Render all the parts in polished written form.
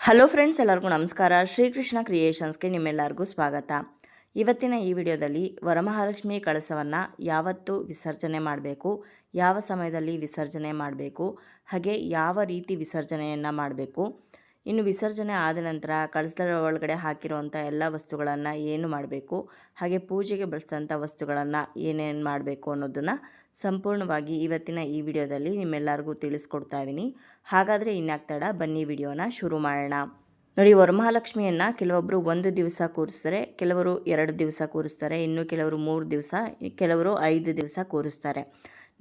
Hello friends, ಎಲ್ಲರಿಗೂ ನಮಸ್ಕಾರ. ಶ್ರೀಕೃಷ್ಣ ಕ್ರಿಯೇಷನ್ಸ್ಗೆ ನಿಮ್ಮೆಲ್ಲರಿಗೂ ಸ್ವಾಗತ. ಇವತ್ತಿನ ಈ ವಿಡಿಯೋದಲ್ಲಿ ವರಮಹಾಲಕ್ಷ್ಮಿ ಕಳಸವನ್ನು ಯಾವತ್ತು ವಿಸರ್ಜನೆ ಮಾಡಬೇಕು, ಯಾವ ಸಮಯದಲ್ಲಿ ವಿಸರ್ಜನೆ ಮಾಡಬೇಕು, ಹಾಗೆ ಯಾವ ರೀತಿ ವಿಸರ್ಜನೆಯನ್ನು ಮಾಡಬೇಕು, ಇನ್ನು ವಿಸರ್ಜನೆ ಆದ ನಂತರ ಕಳಸದ ಒಳಗಡೆ ಹಾಕಿರುವಂಥ ಎಲ್ಲ ವಸ್ತುಗಳನ್ನು ಏನು ಮಾಡಬೇಕು, ಹಾಗೆ ಪೂಜೆಗೆ ಬಳಸಿದಂಥ ವಸ್ತುಗಳನ್ನು ಏನೇನು ಮಾಡಬೇಕು ಅನ್ನೋದನ್ನು ಸಂಪೂರ್ಣವಾಗಿ ಇವತ್ತಿನ ಈ ವಿಡಿಯೋದಲ್ಲಿ ನಿಮ್ಮೆಲ್ಲರಿಗೂ ತಿಳಿಸ್ಕೊಡ್ತಾ ಇದ್ದೀನಿ. ಹಾಗಾದರೆ ಇನ್ಯಾಕೆ ತಡ, ಬನ್ನಿ ವಿಡಿಯೋನ ಶುರು ಮಾಡೋಣ. ನೋಡಿ, ವರಮಹಾಲಕ್ಷ್ಮಿಯನ್ನು ಕೆಲವೊಬ್ಬರು 1 ದಿವಸ ಕೂರಿಸ್ತಾರೆ, ಕೆಲವರು 2 ದಿವಸ ಕೂರಿಸ್ತಾರೆ, ಇನ್ನು ಕೆಲವರು 3 ದಿವಸ, ಕೆಲವರು 5 ದಿವಸ ಕೂರಿಸ್ತಾರೆ.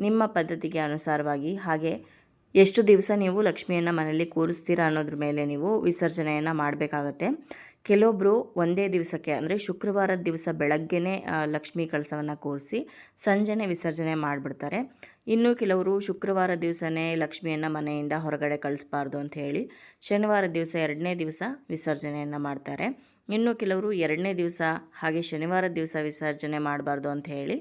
ನಿಮ್ಮ ಪದ್ಧತಿಗೆ ಅನುಸಾರವಾಗಿ ಹಾಗೆ ಎಷ್ಟು ದಿವಸ ನೀವು ಲಕ್ಷ್ಮಿಯನ್ನು ಮನೆಯಲ್ಲಿ ಕೂರಿಸ್ತೀರಾ ಅನ್ನೋದ್ರ ಮೇಲೆ ನೀವು ವಿಸರ್ಜನೆಯನ್ನು ಮಾಡಬೇಕಾಗತ್ತೆ. ಕೆಲವೊಬ್ಬರು ಒಂದೇ ದಿವಸಕ್ಕೆ ಅಂದರೆ ಶುಕ್ರವಾರದ ದಿವಸ ಬೆಳಗ್ಗೆನೇ ಲಕ್ಷ್ಮೀ ಕಳಸವನ್ನು ಕೂರಿಸಿ ಸಂಜೆನೇ ವಿಸರ್ಜನೆ ಮಾಡಿಬಿಡ್ತಾರೆ. ಇನ್ನು ಕೆಲವರು ಶುಕ್ರವಾರ ದಿವಸನೇ ಲಕ್ಷ್ಮಿಯನ್ನು ಮನೆಯಿಂದ ಹೊರಗಡೆ ಕಳಿಸ್ಬಾರ್ದು ಅಂತ ಹೇಳಿ ಶನಿವಾರ ದಿವಸ 2ನೇ ದಿವಸ ವಿಸರ್ಜನೆಯನ್ನು ಮಾಡ್ತಾರೆ. ಇನ್ನು ಕೆಲವರು 2ನೇ ದಿವಸ ಹಾಗೆ ಶನಿವಾರ ದಿವಸ ವಿಸರ್ಜನೆ ಮಾಡಬಾರ್ದು ಅಂತ ಹೇಳಿ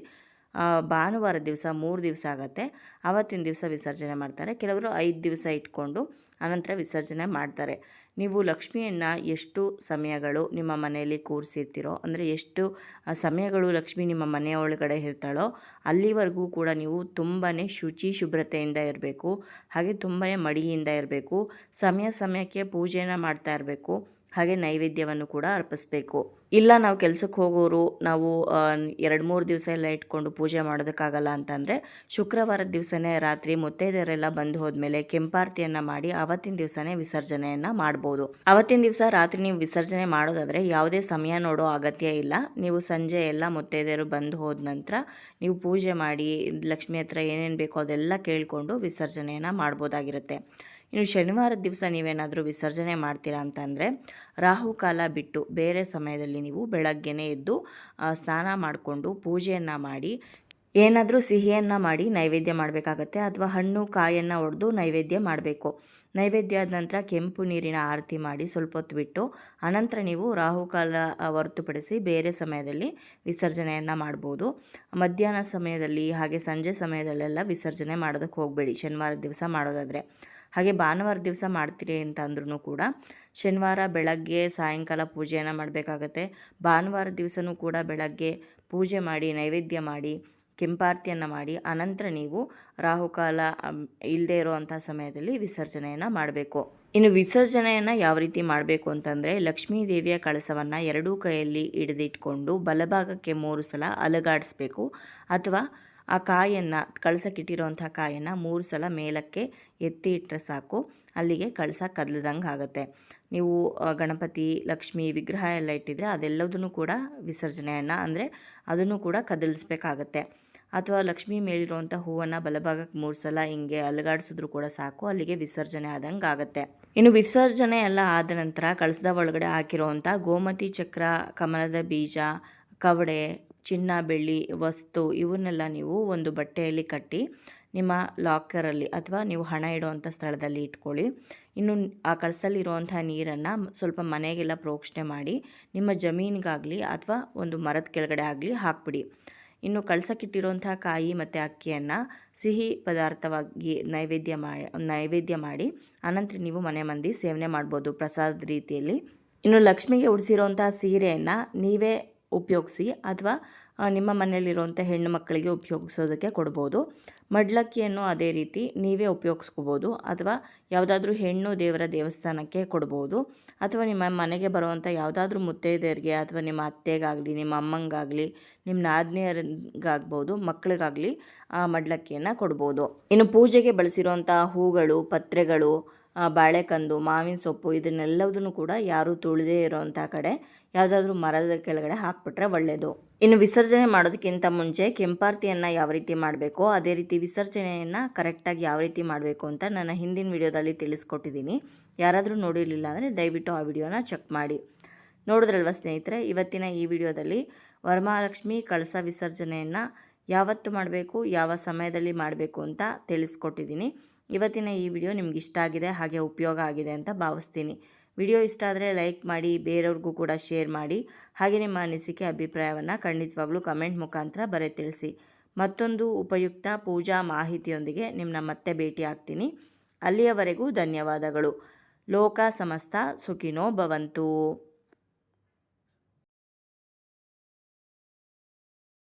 ಭಾನುವಾರ ದಿವಸ 3 ದಿವಸ ಆಗುತ್ತೆ, ಆವತ್ತಿನ ದಿವಸ ವಿಸರ್ಜನೆ ಮಾಡ್ತಾರೆ. ಕೆಲವರು 5 ದಿವಸ ಇಟ್ಕೊಂಡು ಅನಂತರ ವಿಸರ್ಜನೆ ಮಾಡ್ತಾರೆ. ನೀವು ಲಕ್ಷ್ಮಿಯನ್ನು ಎಷ್ಟು ಸಮಯಗಳು ನಿಮ್ಮ ಮನೆಯಲ್ಲಿ ಕೂರಿಸಿರ್ತೀರೋ, ಅಂದರೆ ಎಷ್ಟು ಸಮಯಗಳು ಲಕ್ಷ್ಮಿ ನಿಮ್ಮ ಮನೆಯ ಒಳಗಡೆ ಇರ್ತಾಳೋ ಅಲ್ಲಿವರೆಗೂ ಕೂಡ ನೀವು ತುಂಬಾ ಶುಚಿಶುಭ್ರತೆಯಿಂದ ಇರಬೇಕು, ಹಾಗೆ ತುಂಬಾ ಮಡಿಯಿಂದ ಇರಬೇಕು. ಸಮಯಕ್ಕೆ ಪೂಜೆಯನ್ನು ಮಾಡ್ತಾ ಇರಬೇಕು, ಹಾಗೆ ನೈವೇದ್ಯವನ್ನು ಕೂಡ ಅರ್ಪಿಸ್ಬೇಕು. ಇಲ್ಲ ನಾವು ಕೆಲಸಕ್ಕೆ ಹೋಗೋರು, ನಾವು 2-3 ದಿವಸ ಎಲ್ಲ ಇಟ್ಕೊಂಡು ಪೂಜೆ ಮಾಡೋದಕ್ಕಾಗಲ್ಲ ಅಂತಂದರೆ ಶುಕ್ರವಾರದ ದಿವಸನೇ ರಾತ್ರಿ ಮುತ್ತೈದೆಯರೆಲ್ಲ ಬಂದು ಹೋದ್ಮೇಲೆ ಕೆಂಪಾರತಿಯನ್ನು ಮಾಡಿ ಆವತ್ತಿನ ದಿವಸನೇ ವಿಸರ್ಜನೆಯನ್ನು ಮಾಡ್ಬೋದು. ಆವತ್ತಿನ ದಿವಸ ರಾತ್ರಿ ನೀವು ವಿಸರ್ಜನೆ ಮಾಡೋದಾದರೆ ಯಾವುದೇ ಸಮಯ ನೋಡೋ ಅಗತ್ಯ ಇಲ್ಲ. ನೀವು ಸಂಜೆ ಎಲ್ಲ ಮುತ್ತೈದೆಯರು ಬಂದು ಹೋದ ನಂತರ ನೀವು ಪೂಜೆ ಮಾಡಿ ಲಕ್ಷ್ಮಿ ಹತ್ರ ಏನೇನು ಬೇಕೋ ಅದೆಲ್ಲ ಕೇಳಿಕೊಂಡು ವಿಸರ್ಜನೆಯನ್ನು ಮಾಡ್ಬೋದಾಗಿರುತ್ತೆ. ಇನ್ನು ಶನಿವಾರದ ದಿವಸ ನೀವೇನಾದರೂ ವಿಸರ್ಜನೆ ಮಾಡ್ತೀರಾ ಅಂತಂದರೆ ರಾಹುಕಾಲ ಬಿಟ್ಟು ಬೇರೆ ಸಮಯದಲ್ಲಿ ನೀವು ಬೆಳಗ್ಗೆನೇ ಎದ್ದು ಸ್ನಾನ ಮಾಡಿಕೊಂಡು ಪೂಜೆಯನ್ನು ಮಾಡಿ ಏನಾದರೂ ಸಿಹಿಯನ್ನು ಮಾಡಿ ನೈವೇದ್ಯ ಮಾಡಬೇಕಾಗತ್ತೆ, ಅಥವಾ ಹಣ್ಣು ಕಾಯನ್ನು ಒಡೆದು ನೈವೇದ್ಯ ಮಾಡಬೇಕು. ನೈವೇದ್ಯ ಆದ ನಂತರ ಕೆಂಪು ನೀರಿನ ಆರತಿ ಮಾಡಿ ಸ್ವಲ್ಪ ಹೊತ್ತು ಬಿಟ್ಟು ಅನಂತರ ನೀವು ರಾಹುಕಾಲ ಹೊರತುಪಡಿಸಿ ಬೇರೆ ಸಮಯದಲ್ಲಿ ವಿಸರ್ಜನೆಯನ್ನು ಮಾಡ್ಬೋದು. ಮಧ್ಯಾಹ್ನ ಸಮಯದಲ್ಲಿ ಹಾಗೆ ಸಂಜೆ ಸಮಯದಲ್ಲೆಲ್ಲ ವಿಸರ್ಜನೆ ಮಾಡೋದಕ್ಕೆ ಹೋಗಬೇಡಿ ಶನಿವಾರದ ದಿವಸ ಮಾಡೋದಾದರೆ. ಹಾಗೆ ಭಾನುವಾರ ದಿವಸ ಮಾಡ್ತೀರಿ ಅಂತ ಅಂದ್ರೂ ಕೂಡ ಶನಿವಾರ ಬೆಳಗ್ಗೆ ಸಾಯಂಕಾಲ ಪೂಜೆಯನ್ನು ಮಾಡಬೇಕಾಗತ್ತೆ. ಭಾನುವಾರ ದಿವಸನೂ ಕೂಡ ಬೆಳಗ್ಗೆ ಪೂಜೆ ಮಾಡಿ ನೈವೇದ್ಯ ಮಾಡಿ ಕೆಂಪಾರತಿಯನ್ನು ಮಾಡಿ ಅನಂತರ ನೀವು ರಾಹುಕಾಲ ಇಲ್ಲದೆ ಇರೋವಂಥ ಸಮಯದಲ್ಲಿ ವಿಸರ್ಜನೆಯನ್ನು ಮಾಡಬೇಕು. ಇನ್ನು ವಿಸರ್ಜನೆಯನ್ನು ಯಾವ ರೀತಿ ಮಾಡಬೇಕು ಅಂತಂದರೆ, ಲಕ್ಷ್ಮೀ ದೇವಿಯ ಕಳಸವನ್ನು ಎರಡೂ ಕೈಯಲ್ಲಿ ಹಿಡಿದಿಟ್ಕೊಂಡು ಬಲಭಾಗಕ್ಕೆ 3 ಸಲ ಅಲುಗಾಡಿಸ್ಬೇಕು, ಅಥವಾ ಆ ಕಾಯನ್ನು ಕಳಸಕ್ಕಿಟ್ಟಿರೋಂಥ ಕಾಯನ್ನು 3 ಸಲ ಮೇಲಕ್ಕೆ ಎತ್ತಿ ಇಟ್ಟರೆ ಸಾಕು, ಅಲ್ಲಿಗೆ ಕಳಸ ಕದಲ್ದಂಗೆ ಆಗುತ್ತೆ. ನೀವು ಗಣಪತಿ ಲಕ್ಷ್ಮಿ ವಿಗ್ರಹ ಎಲ್ಲ ಇಟ್ಟಿದ್ರೆ ಅದೆಲ್ಲದನ್ನು ಕೂಡ ವಿಸರ್ಜನೆಯನ್ನು ಅಂದರೆ ಅದನ್ನು ಕೂಡ ಕದಲಿಸ್ಬೇಕಾಗತ್ತೆ. ಅಥವಾ ಲಕ್ಷ್ಮಿ ಮೇಲಿರುವಂಥ ಹೂವನ್ನು ಬಲಭಾಗಕ್ಕೆ 3 ಸಲ ಹಿಂಗೆ ಅಲುಗಾಡಿಸಿದ್ರು ಕೂಡ ಸಾಕು, ಅಲ್ಲಿಗೆ ವಿಸರ್ಜನೆ ಆದಂಗೆ ಆಗುತ್ತೆ. ಇನ್ನು ವಿಸರ್ಜನೆ ಎಲ್ಲ ಆದ ನಂತರ ಕಳಸದ ಒಳಗಡೆ ಹಾಕಿರುವಂಥ ಗೋಮತಿ ಚಕ್ರ, ಕಮಲದ ಬೀಜ, ಕವಡೆ, ಚಿನ್ನ ಬೆಳ್ಳಿ ವಸ್ತು ಇವನ್ನೆಲ್ಲ ನೀವು ಒಂದು ಬಟ್ಟೆಯಲ್ಲಿ ಕಟ್ಟಿ ನಿಮ್ಮ ಲಾಕರಲ್ಲಿ ಅಥವಾ ನೀವು ಹಣ ಇಡುವಂಥ ಸ್ಥಳದಲ್ಲಿ ಇಟ್ಕೊಳ್ಳಿ. ಇನ್ನು ಆ ಕಳಸದಲ್ಲಿರುವಂಥ ನೀರನ್ನು ಸ್ವಲ್ಪ ಮನೆಗೆಲ್ಲ ಪ್ರೋಕ್ಷಣೆ ಮಾಡಿ ನಿಮ್ಮ ಜಮೀನಿಗಾಗಲಿ ಅಥವಾ ಒಂದು ಮರದ ಕೆಳಗಡೆ ಆಗಲಿ ಹಾಕ್ಬಿಡಿ. ಇನ್ನು ಕಳಸಕ್ಕಿಟ್ಟಿರುವಂಥ ಕಾಯಿ ಮತ್ತು ಅಕ್ಕಿಯನ್ನು ಸಿಹಿ ಪದಾರ್ಥವಾಗಿ ನೈವೇದ್ಯ ಮಾಡಿ ಅನಂತರ ನೀವು ಮನೆ ಮಂದಿ ಸೇವನೆ ಮಾಡ್ಬೋದು ಪ್ರಸಾದದ ರೀತಿಯಲ್ಲಿ. ಇನ್ನು ಲಕ್ಷ್ಮಿಗೆ ಉಡಿಸಿರೋಂಥ ಸೀರೆಯನ್ನು ನೀವೇ ಉಪಯೋಗಿಸಿ ಅಥವಾ ನಿಮ್ಮ ಮನೆಯಲ್ಲಿರುವಂಥ ಹೆಣ್ಣು ಮಕ್ಕಳಿಗೆ ಉಪಯೋಗಿಸೋದಕ್ಕೆ ಕೊಡ್ಬೋದು. ಮಡ್ಲಕ್ಕಿಯನ್ನು ಅದೇ ರೀತಿ ನೀವೇ ಉಪಯೋಗಿಸ್ಕೋಬೋದು, ಅಥವಾ ಯಾವುದಾದ್ರೂ ಹೆಣ್ಣು ದೇವರ ದೇವಸ್ಥಾನಕ್ಕೆ ಕೊಡ್ಬೋದು, ಅಥವಾ ನಿಮ್ಮ ಮನೆಗೆ ಬರುವಂಥ ಯಾವುದಾದ್ರೂ ಮುತ್ತೈದೆಯರಿಗೆ ಅಥವಾ ನಿಮ್ಮ ಅತ್ತೆಗಾಗಲಿ ನಿಮ್ಮ ಅಮ್ಮಂಗಾಗಲಿ ನಿಮ್ಮ ನಾದಿನಿಯರಿಗಾಗ್ಬೋದು ಮಕ್ಕಳಿಗಾಗಲಿ ಆ ಮಡ್ಲಕ್ಕಿಯನ್ನು ಕೊಡ್ಬೋದು. ಇನ್ನು ಪೂಜೆಗೆ ಬಳಸಿರುವಂಥ ಹೂಗಳು, ಪತ್ರೆಗಳು, ಬಾಳೆಕಂದು, ಮಾವಿನ ಸೊಪ್ಪು ಇದನ್ನೆಲ್ಲದನ್ನು ಕೂಡ ಯಾರೂ ತುಳಿದೇ ಇರೋವಂಥ ಕಡೆ ಯಾವುದಾದ್ರೂ ಮರದ ಕೆಳಗಡೆ ಹಾಕ್ಬಿಟ್ರೆ ಒಳ್ಳೆಯದು. ಇನ್ನು ವಿಸರ್ಜನೆ ಮಾಡೋದಕ್ಕಿಂತ ಮುಂಚೆ ಕೆಂಪಾರತಿಯನ್ನು ಯಾವ ರೀತಿ ಮಾಡಬೇಕೋ ಅದೇ ರೀತಿ ವಿಸರ್ಜನೆಯನ್ನು ಕರೆಕ್ಟಾಗಿ ಯಾವ ರೀತಿ ಮಾಡಬೇಕು ಅಂತ ನನ್ನ ಹಿಂದಿನ ವಿಡಿಯೋದಲ್ಲಿ ತಿಳಿಸ್ಕೊಟ್ಟಿದ್ದೀನಿ. ಯಾರಾದರೂ ನೋಡಿರಲಿಲ್ಲ ಅಂದರೆ ದಯವಿಟ್ಟು ಆ ವಿಡಿಯೋನ ಚೆಕ್ ಮಾಡಿ. ನೋಡಿದ್ರಲ್ವ ಸ್ನೇಹಿತರೆ, ಇವತ್ತಿನ ಈ ವಿಡಿಯೋದಲ್ಲಿ ವರಮಹಾಲಕ್ಷ್ಮಿ ಕಳಸ ವಿಸರ್ಜನೆಯನ್ನು ಯಾವತ್ತು ಮಾಡಬೇಕು, ಯಾವ ಸಮಯದಲ್ಲಿ ಮಾಡಬೇಕು ಅಂತ ತಿಳಿಸ್ಕೊಟ್ಟಿದ್ದೀನಿ. ಇವತ್ತಿನ ಈ ವಿಡಿಯೋ ನಿಮ್ಗೆ ಇಷ್ಟ ಆಗಿದೆ ಹಾಗೆ ಉಪಯೋಗ ಆಗಿದೆ ಅಂತ ಭಾವಿಸ್ತೀನಿ. ವಿಡಿಯೋ ಇಷ್ಟ ಆದರೆ ಲೈಕ್ ಮಾಡಿ, ಬೇರೆಯವ್ರಿಗೂ ಕೂಡ ಶೇರ್ ಮಾಡಿ, ಹಾಗೆ ನಿಮ್ಮ ಅನಿಸಿಕೆ ಅಭಿಪ್ರಾಯವನ್ನು ಖಂಡಿತವಾಗ್ಲೂ ಕಮೆಂಟ್ ಮುಖಾಂತರ ಬರೆದು ತಿಳಿಸಿ. ಮತ್ತೊಂದು ಉಪಯುಕ್ತ ಪೂಜಾ ಮಾಹಿತಿಯೊಂದಿಗೆ ನಿಮ್ಮನ್ನ ಮತ್ತೆ ಭೇಟಿ ಆಗ್ತೀನಿ. ಅಲ್ಲಿಯವರೆಗೂ ಧನ್ಯವಾದಗಳು. ಲೋಕ ಸಮಸ್ತ ಸುಖಿನೋ ಭವಂತು.